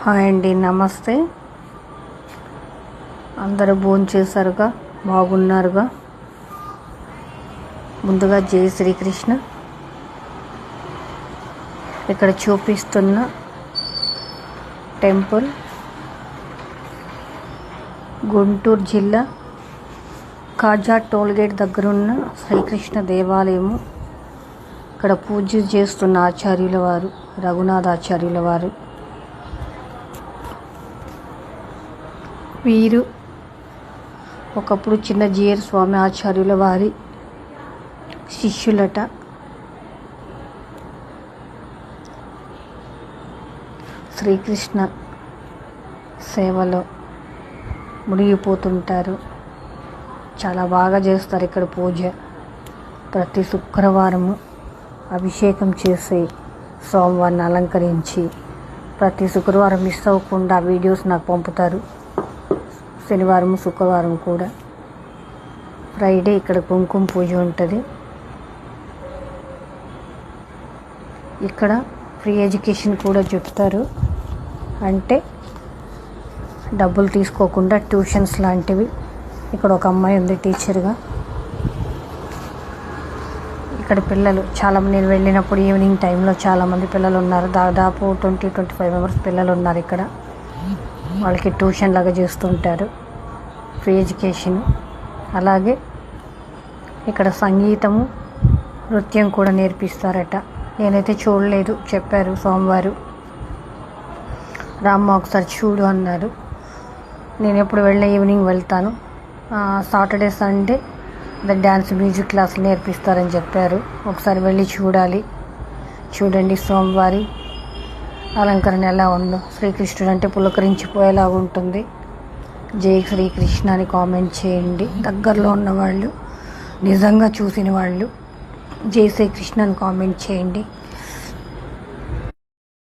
Hi అండి, నమస్తే. అందరూ భోంచేశారుగా, బాగున్నారుగా. ముందుగా జై శ్రీకృష్ణ. ఇక్కడ చూపిస్తున్న టెంపుల్ గుంటూరు జిల్లా కాజా టోల్గేట్ దగ్గరున్న శ్రీకృష్ణ దేవాలయము. ఇక్కడ పూజ చేస్తున్న ఆచార్యుల వారు రఘునాథ ఆచార్యుల వారు. వీరు ఒకప్పుడు చిన్న జీయర్ స్వామి ఆచార్యుల వారి శిష్యులట. శ్రీకృష్ణ సేవలో మునిగిపోతుంటారు. చాలా బాగా చేస్తారు ఇక్కడ పూజ. ప్రతి శుక్రవారము అభిషేకం చేసి స్వామివారిని అలంకరించి ప్రతి శుక్రవారం మిస్ అవ్వకుండా వీడియోస్ నాకు పంపుతారు. శనివారం, శుక్రవారం కూడా. ఫ్రైడే ఇక్కడ కుంకుమ పూజ ఉంటుంది. ఇక్కడ ఫ్రీ ఎడ్యుకేషన్ కూడా చెప్తారు. అంటే డబ్బులు తీసుకోకుండా ట్యూషన్స్ లాంటివి. ఇక్కడ ఒక అమ్మాయి ఉంది టీచర్గా. ఇక్కడ పిల్లలు చాలామంది, నేను వెళ్ళినప్పుడు ఈవినింగ్ టైంలో చాలామంది పిల్లలు ఉన్నారు. దాదాపు 20-25 మెంబర్స్ పిల్లలు ఉన్నారు ఇక్కడ. వాళ్ళకి ట్యూషన్ లాగా చేస్తుంటారు, ఫ్రీ ఎడ్యుకేషన్. అలాగే ఇక్కడ సంగీతము, నృత్యం కూడా నేర్పిస్తారట. నేనైతే చూడలేదు, చెప్పారు సోమవారు. రామ్మ ఒకసారి చూడు అన్నారు. నేను ఎప్పుడు వెళ్ళిన ఈవినింగ్ వెళ్తాను. సాటర్డే, సండే డ్యాన్స్, మ్యూజిక్ క్లాసులు నేర్పిస్తారని చెప్పారు. ఒకసారి వెళ్ళి చూడాలి. చూడండి సోమవారి అలంకరణ ఎలా ఉందో. శ్రీకృష్ణుడు అంటే పులకరించిపోయేలా ఉంటుంది. జై శ్రీకృష్ణ అని కామెంట్ చేయండి. దగ్గరలో ఉన్నవాళ్ళు, నిజంగా చూసిన వాళ్ళు జై శ్రీకృష్ణ అని కామెంట్ చేయండి.